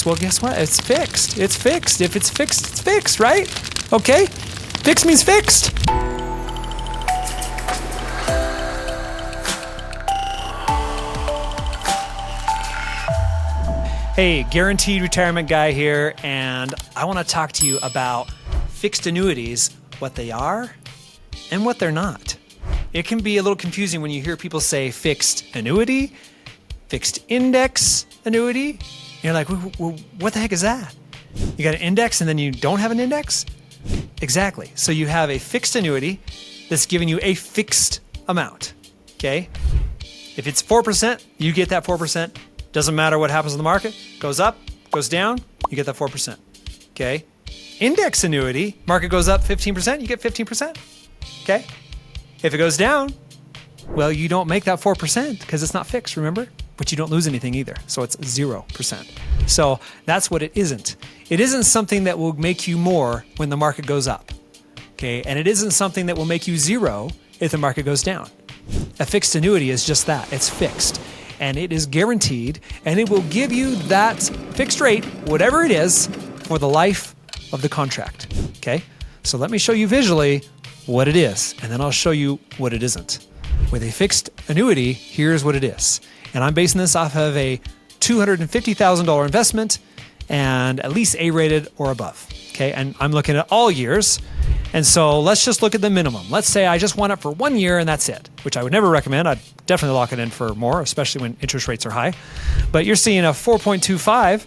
Well, guess what? It's fixed. It's fixed. If it's fixed, it's fixed, right? Okay? Fixed means fixed. Hey, Guaranteed Retirement Guy here, and I want to talk to you about fixed annuities, what they are and what they're not. It can be a little confusing when you hear people say fixed annuity, fixed index annuity. And you're like, what the heck is that? You got an index and then you don't have an index? Exactly. So you have a fixed annuity that's giving you a fixed amount, okay? If it's 4%, you get that 4%. Doesn't matter what happens in the market. Goes up, goes down, you get that 4%. Okay? Index annuity, market goes up 15%, you get 15%. Okay? If it goes down, well, you don't make that 4% because it's not fixed, remember? But you don't lose anything either. So it's 0%. So that's what it isn't. It isn't something that will make you more when the market goes up. Okay? And it isn't something that will make you zero if the market goes down. A fixed annuity is just that. It's fixed. And it is guaranteed, and it will give you that fixed rate, whatever it is, for the life of the contract. Okay? So let me show you visually what it is, and then I'll show you what it isn't. With a fixed annuity, here's what it is. And I'm basing this off of a $250,000 investment and at least A-rated or above. Okay? And I'm looking at all years. And so let's just look at the minimum. Let's say I just want it for 1 year and that's it, which I would never recommend. I'd definitely lock it in for more, especially when interest rates are high. But you're seeing a 4.25.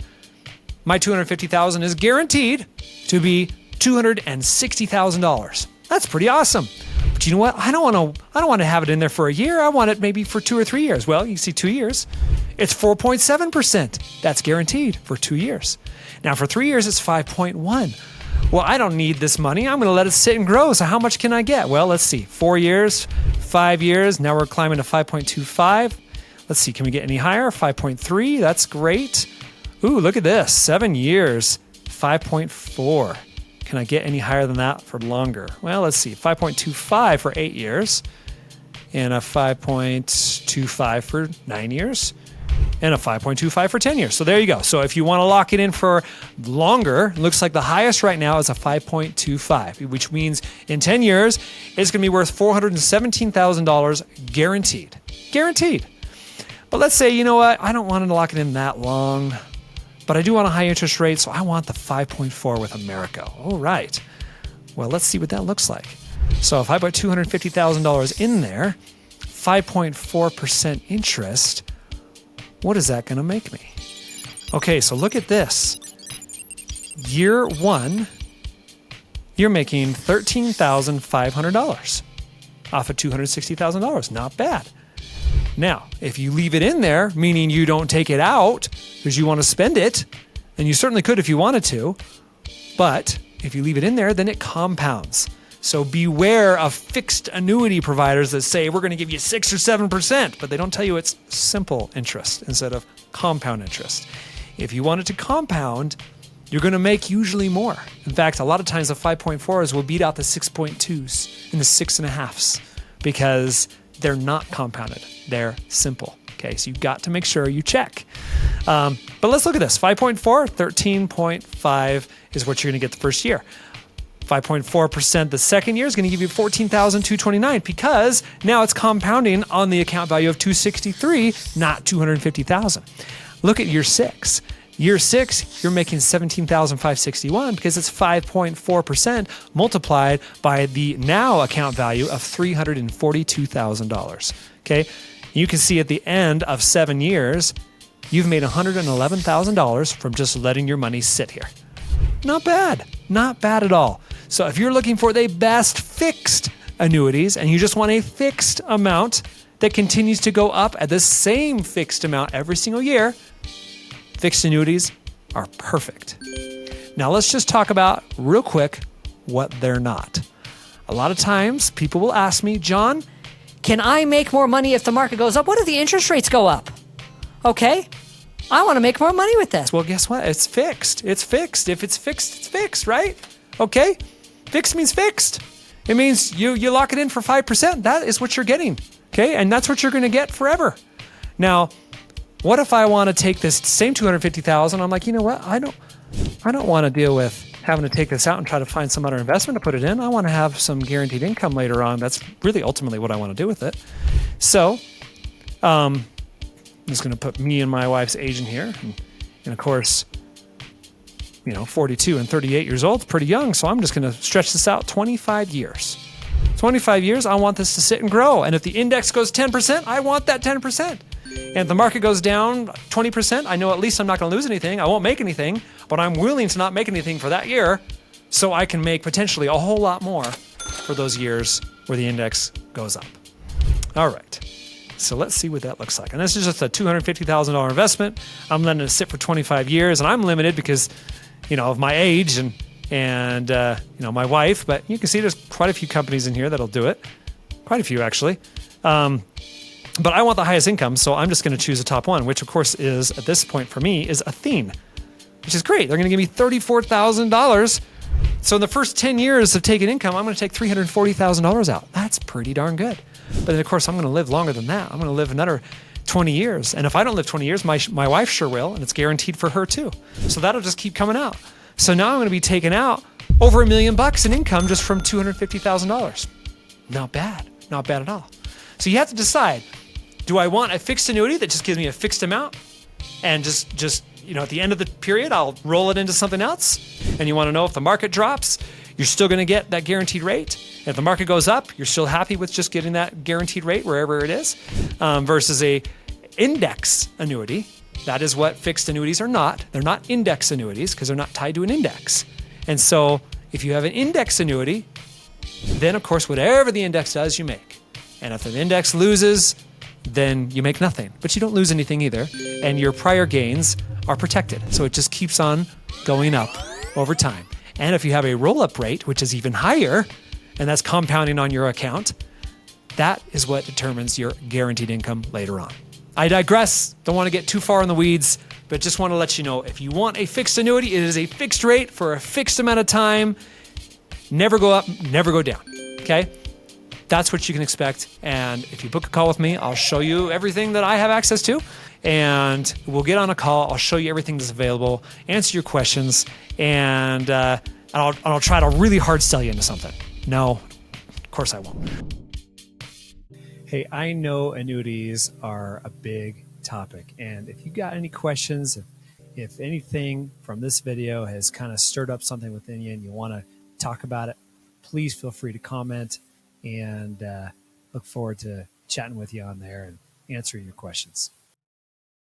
My $250,000 is guaranteed to be $260,000. That's pretty awesome. But you know what? I don't want to have it in there for a year. I want it maybe for 2 or 3 years. Well, you see 2 years. It's 4.7%. That's guaranteed for 2 years. Now for 3 years, it's 5.1. Well, I don't need this money. I'm going to let it sit and grow. So how much can I get? Well, let's see. 4 years, 5 years. Now we're climbing to 5.25. Let's see. Can we get any higher? 5.3. That's great. Ooh, look at this. 7 years, 5.4. Can I get any higher than that for longer? Well, let's see. 5.25 for 8 years and a 5.25 for 9 years. And a 5.25 for 10 years. So there you go. So if you want to lock it in for longer, it looks like the highest right now is a 5.25, which means in 10 years, it's going to be worth $417,000 guaranteed. Guaranteed. But let's say, you know what? I don't want to lock it in that long, but I do want a high interest rate, so I want the 5.4 with America. All right. Well, let's see what that looks like. So if I put $250,000 in there, 5.4% interest, what is that going to make me? Okay, so look at this. Year one, you're making $13,500 off of $260,000. Not bad. Now, if you leave it in there, meaning you don't take it out because you want to spend it, and you certainly could if you wanted to, but if you leave it in there, then it compounds. So beware of fixed annuity providers that say, we're going to give you 6 or 7%, but they don't tell you it's simple interest instead of compound interest. If you want it to compound, you're going to make usually more. In fact, a lot of times the 5.4s will beat out the 6.2s and the 6.5s because they're not compounded. They're simple. Okay, so you've got to make sure you check. But let's look at this. 5.4, 13.5 is what you're going to get the first year. 5.4% the second year is going to give you $14,229 because now it's compounding on the account value of $263, not $250,000. Look at year six. Year six, you're making $17,561 because it's 5.4% multiplied by the now account value of $342,000. Okay, you can see at the end of 7 years, you've made $111,000 from just letting your money sit here. Not bad. Not bad at all. So if you're looking for the best fixed annuities and you just want a fixed amount that continues to go up at the same fixed amount every single year, fixed annuities are perfect. Now let's just talk about real quick what they're not. A lot of times people will ask me, John, can I make more money if the market goes up? What if the interest rates go up? Okay, I want to make more money with this. Well, guess what? It's fixed. It's fixed. If it's fixed, it's fixed, right? Okay? Fixed means fixed. It means you lock it in for 5%. That is what you're getting. Okay? And that's what you're going to get forever. Now, What if I want to take this same $250,000? I'm like, you know what? I don't want to deal with having to take this out and try to find some other investment to put it in. I want to have some guaranteed income later on. That's really ultimately what I want to do with it. So I'm just going to put me and my wife's age in here. And of course, 42 and 38 years old, pretty young. So I'm just going to stretch this out 25 years. 25 years, I want this to sit and grow. And if the index goes 10%, I want that 10%. And if the market goes down 20%, I know at least I'm not going to lose anything. I won't make anything, but I'm willing to not make anything for that year so I can make potentially a whole lot more for those years where the index goes up. All right. So let's see what that looks like. And this is just a $250,000 investment. I'm letting it sit for 25 years, and I'm limited because, of my age and my wife. But you can see there's quite a few companies in here that'll do it. Quite a few, actually. But I want the highest income, so I'm just going to choose the top one, which of course is, at this point for me, is Athene, which is great. They're going to give me $34,000. So in the first 10 years of taking income, I'm going to take $340,000 out. That's pretty darn good. But then of course, I'm going to live longer than that. I'm going to live another 20 years. And if I don't live 20 years, my wife sure will, and it's guaranteed for her too. So that'll just keep coming out. So now I'm going to be taking out over $1 million in income just from $250,000. Not bad. Not bad at all. So you have to decide. Do I want a fixed annuity that just gives me a fixed amount and just at the end of the period, I'll roll it into something else? And you want to know if the market drops, you're still going to get that guaranteed rate. If the market goes up, you're still happy with just getting that guaranteed rate wherever it is, versus a index annuity. That is what fixed annuities are not. They're not index annuities because they're not tied to an index. And so if you have an index annuity, then of course, whatever the index does, you make. And if the index loses, then you make nothing, but you don't lose anything either. And your prior gains are protected. So it just keeps on going up over time. And if you have a roll-up rate, which is even higher, and that's compounding on your account, that is what determines your guaranteed income later on. I digress. Don't want to get too far in the weeds, but just want to let you know, if you want a fixed annuity, it is a fixed rate for a fixed amount of time. Never go up, never go down. Okay? That's what you can expect. And if you book a call with me, I'll show you everything that I have access to. And we'll get on a call. I'll show you everything that's available, answer your questions, and I'll try to really hard sell you into something. No, of course I won't. Hey, I know annuities are a big topic. And if you got any questions, if anything from this video has kind of stirred up something within you and you want to talk about it, please feel free to comment. And look forward to chatting with you on there and answering your questions.